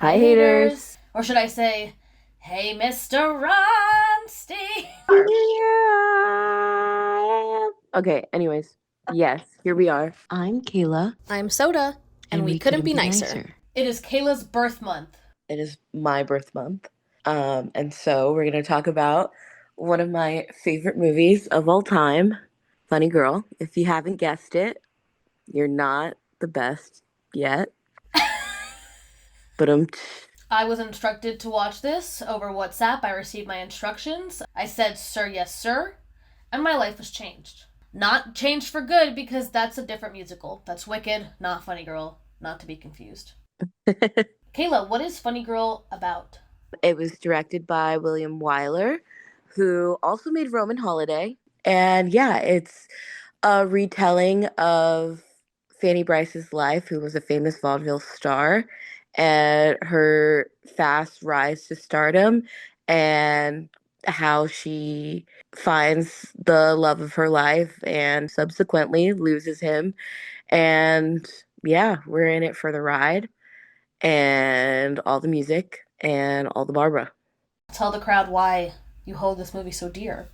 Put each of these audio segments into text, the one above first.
Hi, Hi, haters. haters. Or should I say, hey, Mr. Ronstein. Yeah. Okay, anyways. Yes, here we are. I'm Kayla, I'm Soda, and and we we couldn't couldn't be be nicer. nicer. It is Kayla's birth month. It is my birth month. And so we're going to talk about one of my favorite movies of all time, Funny Girl. If you haven't guessed it, you're not the best yet. But I was instructed to watch this over WhatsApp. I received my instructions. I said, sir, yes, sir. And my life was changed. Not changed for good because that's a different musical. That's Wicked, not Funny Girl, not to be confused. Kayla, what is Funny Girl about? it was directed by William Wyler, who also made Roman Holiday. And yeah, it's a retelling of Fanny Brice's life, who was a famous vaudeville star, and her fast rise to stardom, and how she finds the love of her life and subsequently loses him. And yeah, we're in it for the ride and all the music and all the Barbara. Tell the crowd why you hold this movie so dear.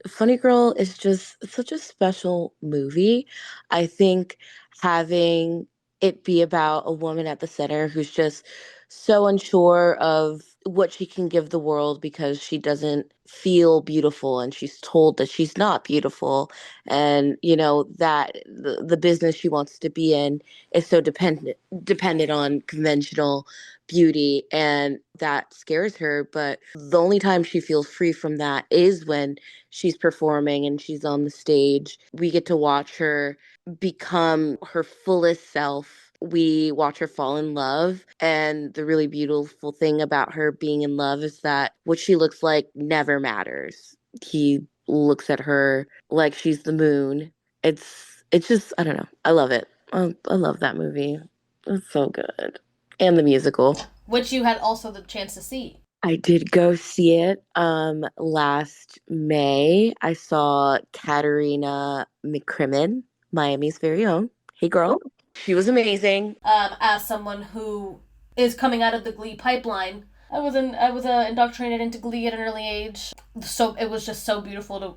Funny Girl is just such a special movie. I think having it be about a woman at the center who's just so unsure of what she can give the world because she doesn't feel beautiful and she's told that she's not beautiful, and that the business she wants to be in is so dependent on conventional beauty, and that scares her. But the only time she feels free from that is when she's performing and she's on the stage. We get to watch her become her fullest self. We watch her fall in love. And the really beautiful thing about her being in love is that what she looks like never matters. He looks at her like she's the moon. It's just, I don't know. I love it. I love that movie. It's so good. And the musical. Which you had also the chance to see. I did go see it last May. I saw Katarina McCrimmon, Miami's very own. Hey girl. She was amazing. As someone who is coming out of the Glee pipeline, I was indoctrinated into Glee at an early age. So it was just so beautiful to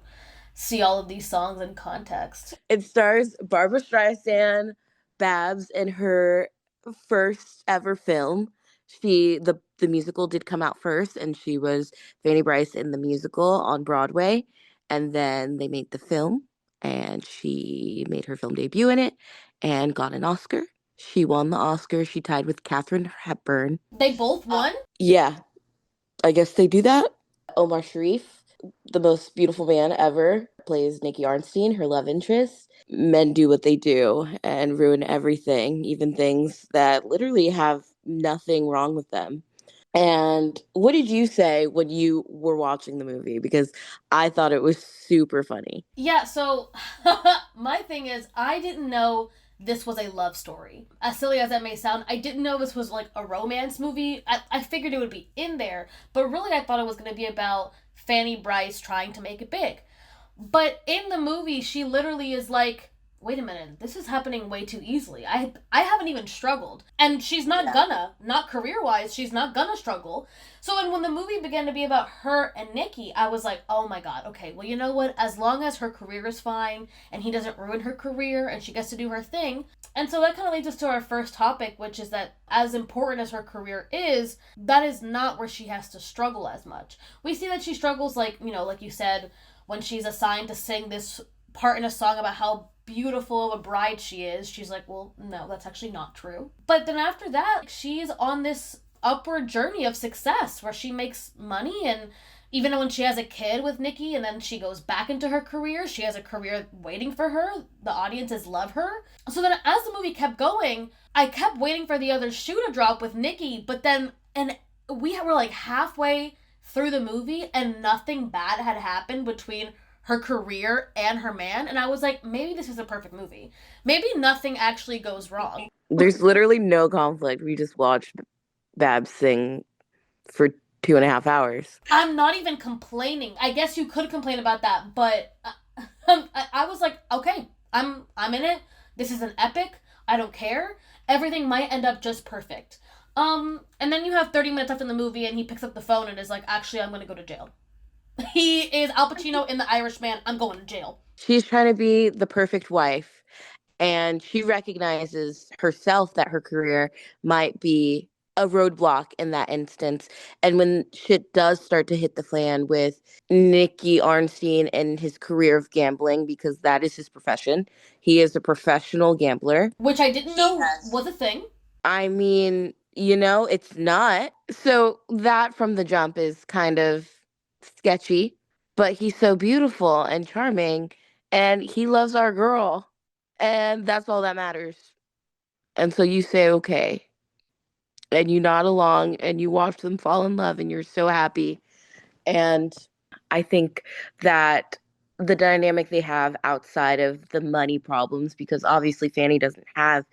see all of these songs in context. It stars Barbara Streisand, Babs, in her first ever film. The musical did come out first, and she was Fanny Brice in the musical on Broadway, and then they made the film, and she made her film debut in it, and got an Oscar. She won the Oscar. She tied with Katharine Hepburn. They both won. Yeah, I guess they do that. Omar Sharif, the most beautiful man ever, plays Nikki Arnstein, her love interest. Men do what they do and ruin everything, even things that literally have nothing wrong with them. And what did you say when you were watching the movie? Because I thought it was super funny. Yeah, so my thing is, I didn't know this was a love story. As silly as that may sound, I didn't know this was like a romance movie. I figured it would be in there, but really I thought it was going to be about Fanny Brice trying to make it big. But in the movie, she literally is like, wait a minute, this is happening way too easily. I haven't even struggled. And she's not gonna, not career wise, she's not gonna struggle. So when the movie began to be about her and Nikki, I was like, oh my god, okay, well, you know what? As long as her career is fine and he doesn't ruin her career and she gets to do her thing. And so that kind of leads us to our first topic, which is that as important as her career is, that is not where she has to struggle as much. We see that she struggles, like, like you said, when she's assigned to sing this part in a song about how beautiful of a bride she is, she's like, well, no, that's actually not true. But then after that, she's on this upward journey of success where she makes money, and even when she has a kid with Nikki and then she goes back into her career, she has a career waiting for her. The audiences love her. So then as the movie kept going, I kept waiting for the other shoe to drop with Nikki, but then, and we were like halfway through the movie and nothing bad had happened between her career and her man, and I was like, maybe this is a perfect movie. Maybe nothing actually goes wrong. There's literally no conflict. We just watched Babs sing for 2.5 hours. I'm not even complaining. I guess you could complain about that, but I was like, okay, I'm in it. This is an epic. I don't care. Everything might end up just perfect. And then you have 30 minutes left in the movie, and he picks up the phone and is like, "Actually, I'm gonna go to jail." He is Al Pacino in The Irishman. I'm going to jail. She's trying to be the perfect wife, and she recognizes herself that her career might be a roadblock in that instance. And when shit does start to hit the fan with Nicky Arnstein and his career of gambling, because that is his profession, he is a professional gambler. Which I didn't know was a thing. I mean, it's not. So that from the jump is kind of sketchy, but he's so beautiful and charming, and he loves our girl. And that's all that matters. And so you say, okay, and you nod along and you watch them fall in love, and you're so happy. And I think that the dynamic they have outside of the money problems, because obviously Fanny doesn't have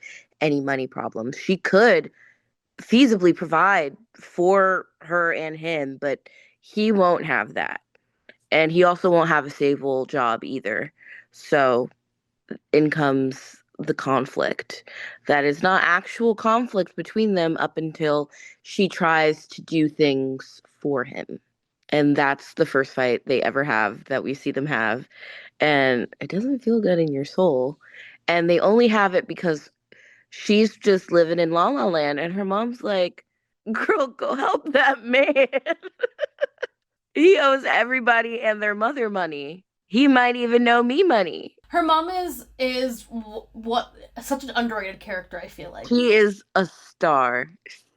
any money problems. She could feasibly provide for her and him, but he won't have that. And he also won't have a stable job either. So in comes the conflict. That is not actual conflict between them up until she tries to do things for him. And that's the first fight they ever have that we see them have. And it doesn't feel good in your soul. And they only have it because she's just living in La La Land, and her mom's like, "Girl, go help that man. He owes everybody and their mother money. He might even know me money." Her mom is what such an underrated character. I feel like He is a star.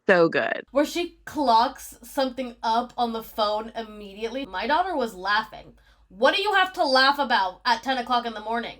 So good. where she clocks something up on the phone immediately. My daughter was laughing. What do you have to laugh about at 10 o'clock in the morning?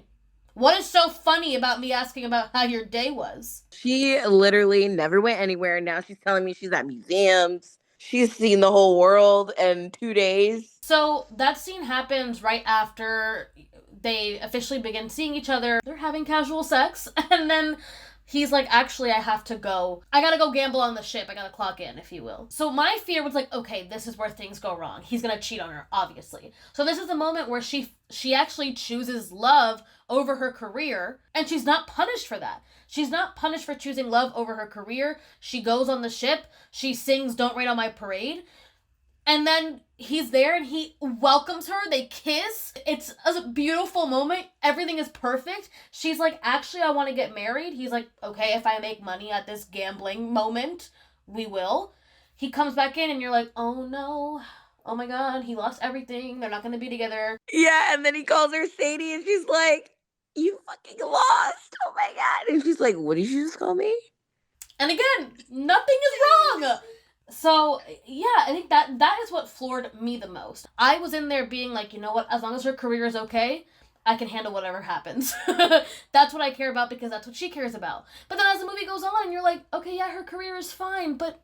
What is so funny about me asking about how your day was? She literally never went anywhere. Now she's telling me she's at museums. She's seen the whole world in 2 days. So that scene happens right after they officially begin seeing each other. They're having casual sex, and then he's like, "Actually, I have to go. I gotta go gamble on the ship. I gotta clock in, if you will." So my fear was like, okay, this is where things go wrong. He's gonna cheat on her, obviously. So this is the moment where she actually chooses love over her career, and she's not punished for that. She's not punished for choosing love over her career. She goes on the ship. She sings "Don't Rain on My Parade." And then he's there and he welcomes her. They kiss. It's a beautiful moment. Everything is perfect. She's like, "Actually, I want to get married." He's like, "Okay, if I make money at this gambling moment, we will." He comes back in and you're like, "Oh no. Oh my god, he lost everything. They're not going to be together." Yeah, and then he calls her Sadie, and she's like, "You fucking lost. Oh my God." And she's like, "What did you just call me?" And again, nothing is wrong. So yeah, I think that is what floored me the most. I was in there being like, you know what? As long as her career is okay, I can handle whatever happens. That's what I care about because that's what she cares about. But then as the movie goes on, you're like, okay, yeah, her career is fine, but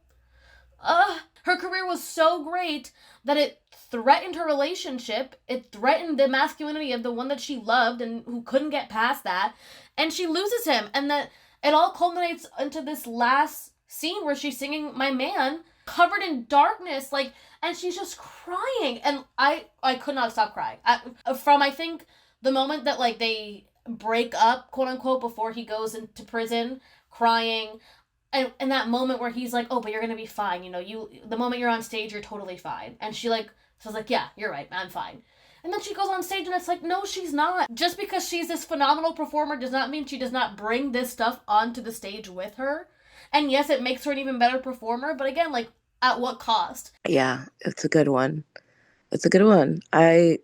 her career was so great that it threatened her relationship. It threatened the masculinity of the one that she loved and who couldn't get past that, and she loses him, and that it all culminates into this last scene where she's singing "My Man" covered in darkness, like, and she's just crying, and I could not stop crying. From I think the moment that like they break up, quote unquote, before he goes into prison, crying, and that moment where he's like, "Oh, but you're gonna be fine. You know, the moment you're on stage, you're totally fine." And she like says like, "Yeah, you're right. I'm fine." And then she goes on stage and it's like, no, she's not. Just because she's this phenomenal performer does not mean she does not bring this stuff onto the stage with her. And yes, it makes her an even better performer, but again, like, at what cost? Yeah, it's a good one. It's a good one. I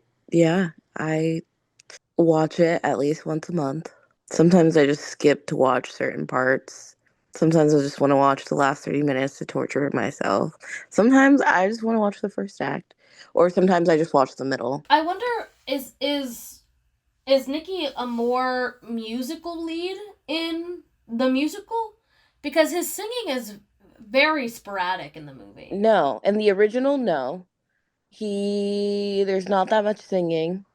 watch it at least once a month. Sometimes I just skip to watch certain parts. Sometimes I just want to watch the last 30 minutes to torture myself. Sometimes I just want to watch the first act. Or sometimes I just watch the middle. I wonder, is Nikki a more musical lead in the musical? Because his singing is very sporadic in the movie. No. In the original, no. There's not that much singing,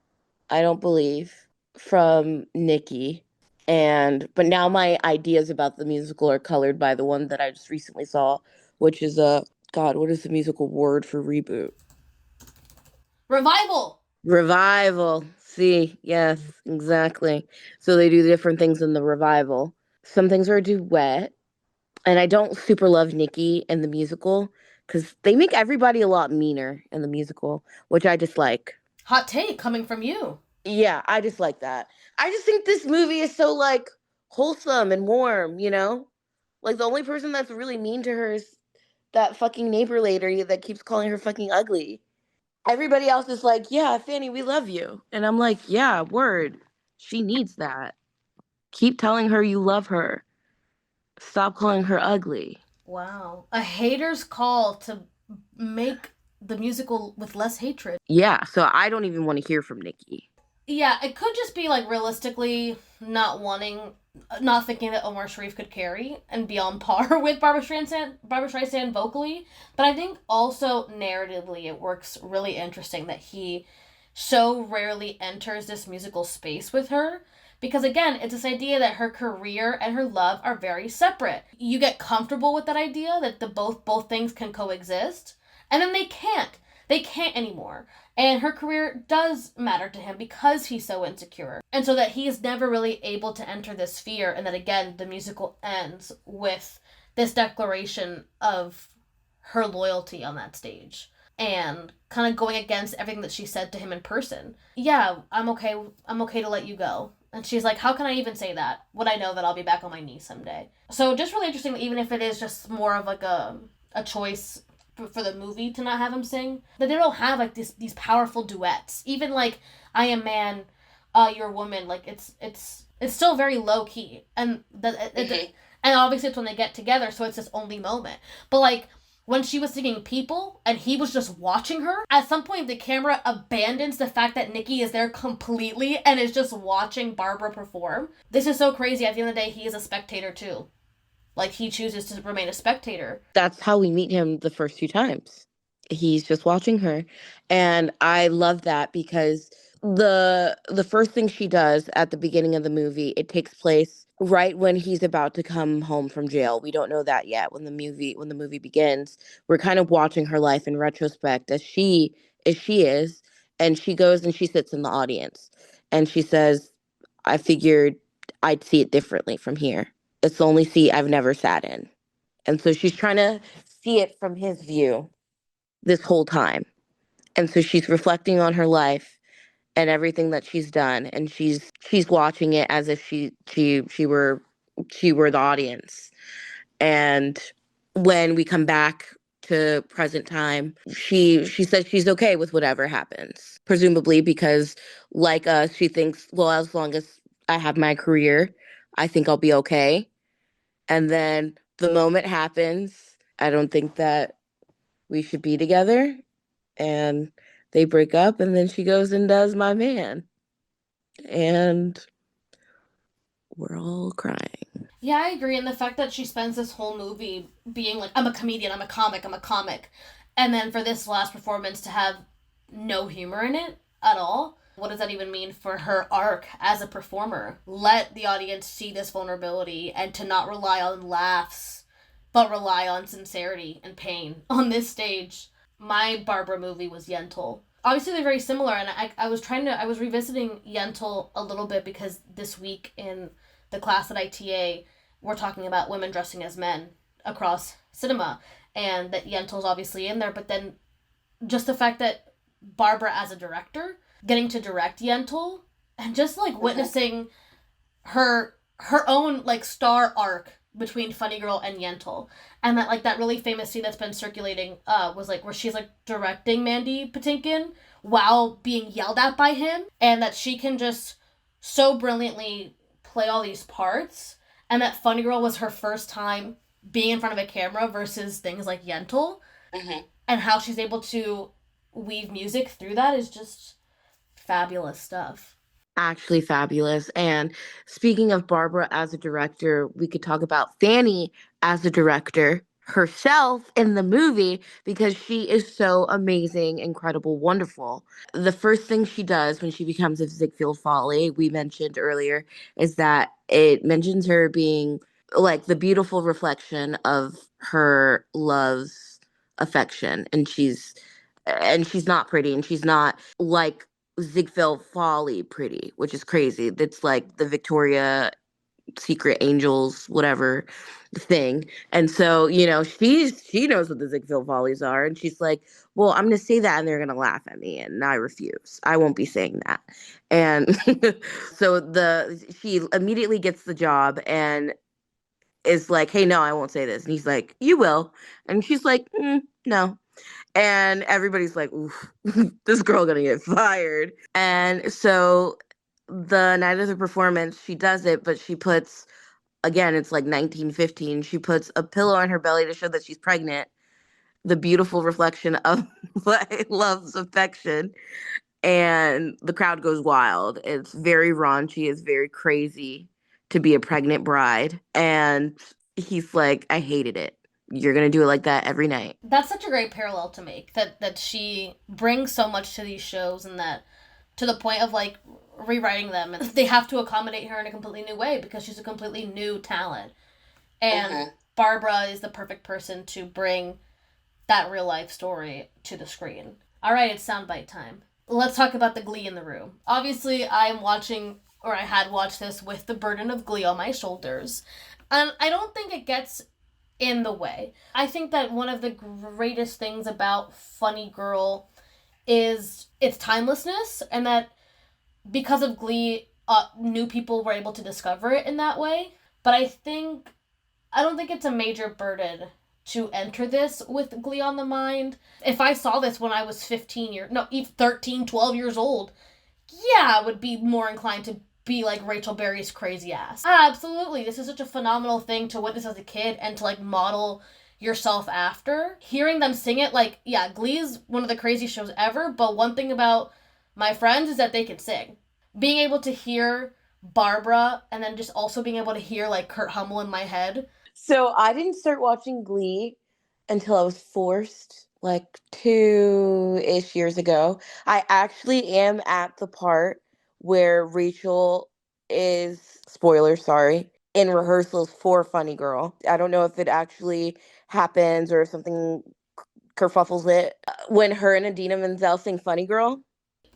I don't believe, from Nikki. But now my ideas about the musical are colored by the one that I just recently saw, which is God, what is the musical word for reboot? Revival! Revival. See, yes, exactly. So they do different things in the revival. Some things are a duet, And I don't super love Nikki in the musical because they make everybody a lot meaner in the musical, which I dislike. Hot take coming from you. Yeah, I dislike that. I just think this movie is so like wholesome and warm, you know? Like the only person that's really mean to her is that fucking neighbor lady that keeps calling her fucking ugly. Everybody else is like, yeah, Fanny, we love you. And I'm like, yeah, word. She needs that. Keep telling her you love her. Stop calling her ugly. Wow. A hater's call to make the musical with less hatred. Yeah, so I don't even want to hear from Nikki. Yeah, it could just be like realistically not thinking that Omar Sharif could carry and be on par with Barbara Streisand vocally. But I think also narratively, it works really interesting that he so rarely enters this musical space with her. Because again, it's this idea that her career and her love are very separate. You get comfortable with that idea that the both things can coexist, and then they can't. They can't anymore. And her career does matter to him because he's so insecure. And so that he is never really able to enter this sphere, and that again, the musical ends with this declaration of her loyalty on that stage and kind of going against everything that she said to him in person. Yeah, I'm okay. I'm okay to let you go. And she's like, how can I even say that? Would I know that I'll be back on my knees someday? So just really interesting, even if it is just more of like a choice for the movie to not have him sing, that they don't have like these powerful duets. Even like I Am Man, You're a Woman, like it's still very low key, and and obviously it's when they get together, so it's this only moment. But like when she was singing People and he was just watching her, at some point the camera abandons the fact that Nikki is there completely and is just watching Barbara perform. This is so crazy. At the end of the day, he is a spectator too. Like he chooses to remain a spectator. That's how we meet him the first few times. He's just watching her. And I love that because the first thing she does at the beginning of the movie, it takes place right when he's about to come home from jail. We don't know that yet when the movie begins. We're kind of watching her life in retrospect as she is, and she goes and she sits in the audience and she says, I figured I'd see it differently from here. It's the only seat I've never sat in. And so she's trying to see it from his view this whole time. And so she's reflecting on her life and everything that she's done, and she's watching it as if she were the audience. And when we come back to present time, she says she's okay with whatever happens, presumably because like us, she thinks, well, as long as I have my career, I think I'll be okay. And then the moment happens, I don't think that we should be together. And they break up, and then she goes and does My Man. And we're all crying. Yeah, I agree. And the fact that she spends this whole movie being like, I'm a comedian, I'm a comic. And then for this last performance to have no humor in it at all. What does that even mean for her arc as a performer? Let the audience see this vulnerability and to not rely on laughs, but rely on sincerity and pain on this stage. My Barbara movie was Yentl. Obviously, they're very similar, and I was revisiting Yentl a little bit because this week in the class at ITA, we're talking about women dressing as men across cinema, and that Yentl's obviously in there, but then just the fact that Barbara as a director getting to direct Yentl and just like witnessing her own like star arc between Funny Girl and Yentl, and that like that really famous scene that's been circulating was like where she's like directing Mandy Patinkin while being yelled at by him, and that she can just so brilliantly play all these parts, and that Funny Girl was her first time being in front of a camera versus things like Yentl, and how she's able to weave music through that is just fabulous stuff. Actually fabulous. And speaking of Barbara as a director, we could talk about Fanny as a director herself in the movie because she is so amazing, incredible, wonderful. The first thing she does when she becomes a Ziegfeld Folly, we mentioned earlier, is that it mentions her being like the beautiful reflection of her love's affection. And she's not pretty, and she's not like Ziegfeld Folly pretty, which is crazy. That's like the Victoria, secret angels, whatever thing. And so, she knows what the Ziegfeld Follies are, and she's like, "Well, I'm going to say that, and they're going to laugh at me, and I refuse. I won't be saying that." And so she immediately gets the job and is like, "Hey, no, I won't say this." And he's like, "You will," and she's like, "No." And everybody's like, "Oof, this girl gonna get fired." And so the night of the performance, she does it, but she puts, again, it's like 1915. She puts a pillow on her belly to show that she's pregnant. The beautiful reflection of like love's affection, and the crowd goes wild. It's very raunchy. It's very crazy to be a pregnant bride, and he's like, "I hated it. You're gonna do it like that every night." That's such a great parallel to make, that she brings so much to these shows, and that to the point of like rewriting them, and they have to accommodate her in a completely new way because she's a completely new talent. And Mhm. Barbara is the perfect person to bring that real life story to the screen. All right, it's soundbite time. Let's talk about the Glee in the room. Obviously, I'm watching, or I had watched this with the burden of Glee on my shoulders. And I don't think it gets in the way. I think that one of the greatest things about Funny Girl is its timelessness, and that because of Glee, new people were able to discover it in that way. But I don't think it's a major burden to enter this with Glee on the mind. If I saw this when I was 15 years, no, even 13, 12 years old, yeah, I would be more inclined to be like Rachel Berry's crazy ass. Absolutely. This is such a phenomenal thing to witness as a kid and to like model yourself after. Hearing them sing it, like, yeah, Glee is one of the craziest shows ever, but one thing about my friends is that they can sing. Being able to hear Barbara and then just also being able to hear like Kurt Hummel in my head. So I didn't start watching Glee until I was forced, like 2-ish years ago. I actually am at the part where Rachel is, spoiler, sorry, in rehearsals for Funny Girl. I don't know if it actually happens or if something kerfuffles it. When her and Adina Menzel sing Funny Girl.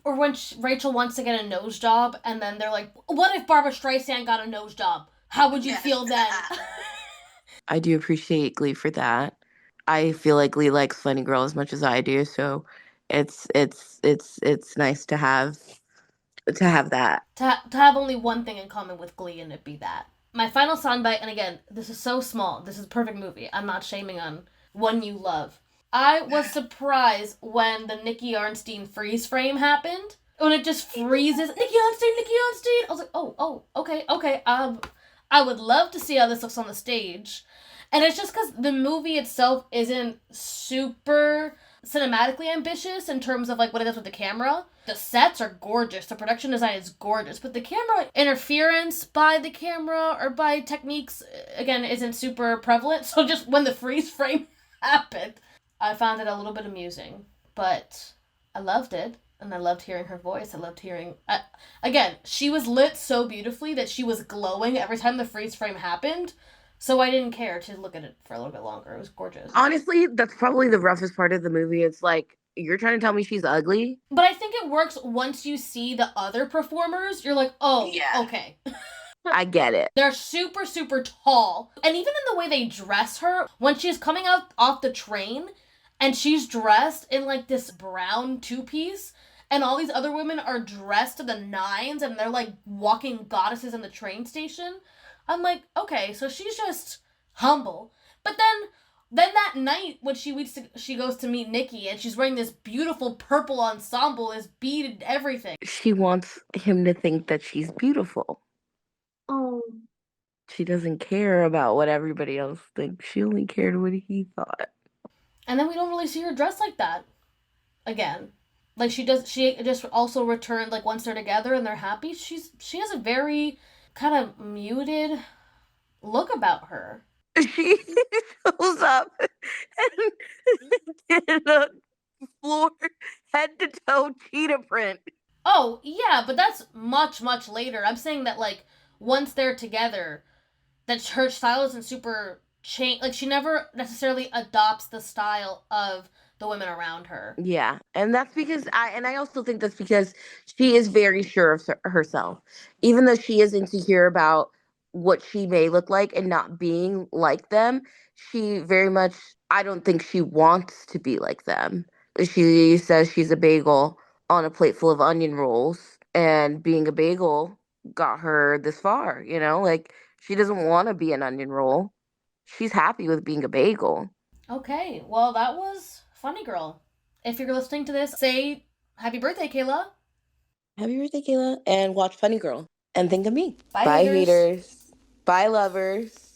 Or when Rachel wants to get a nose job, and then they're like, "What if Barbara Streisand got a nose job? How would you Yes. feel then?" I do appreciate Glee for that. I feel like Glee likes Funny Girl as much as I do, so it's nice to have that. To have only one thing in common with Glee, and it be that. My final soundbite, and again, this is so small. This is a perfect movie. I'm not shaming on One You Love. I was surprised when the Nikki Arnstein freeze frame happened. When it just freezes, Nikki Arnstein, Nikki Arnstein. I was like, oh, okay, okay. I would love to see how this looks on the stage. And it's just because the movie itself isn't super cinematically ambitious in terms of like what it does with the camera. The sets are gorgeous, the production design is gorgeous, but the camera interference by the camera or by techniques again isn't super prevalent. So just when the freeze frame happened, I found it a little bit amusing, but I loved it. And I loved hearing her voice. I loved hearing. Again, she was lit so beautifully that she was glowing every time the freeze frame happened. So I didn't care to look at it for a little bit longer. It was gorgeous. Honestly, that's probably the roughest part of the movie. It's like, you're trying to tell me she's ugly? But I think it works once you see the other performers. You're like, oh, Yeah. okay. I get it. They're super, super tall. And even in the way they dress her, when she's coming out off the train and she's dressed in like this brown two piece, and all these other women are dressed to the nines and they're like walking goddesses in the train station. I'm like, okay, so she's just humble. But then that night when she goes to meet Nikki and she's wearing this beautiful purple ensemble, this beaded everything. She wants him to think that she's beautiful. Oh. She doesn't care about what everybody else thinks. She only cared what he thought. And then we don't really see her dressed like that again. Like she just also returned like once they're together and they're happy. She has a very kind of muted look about her. She shows up and in a floor head to toe cheetah print. Oh, yeah, but that's much, much later. I'm saying that, like, once they're together, that her style isn't super change. Like, she never necessarily adopts the style of the women around her. Yeah, and that's because I also think that's because she is very sure of herself, even though she is insecure about what she may look like and not being like them. She very much, I don't think she wants to be like them. She says she's a bagel on a plate full of onion rolls, and being a bagel got her this far, you know? Like, she doesn't want to be an onion roll. She's happy with being a bagel. Okay, well, that was Funny Girl. If you're listening to this, say happy birthday, Kayla. Happy birthday, Kayla, and watch Funny Girl and think of me. Bye, Bye, haters. haters. Bye, lovers.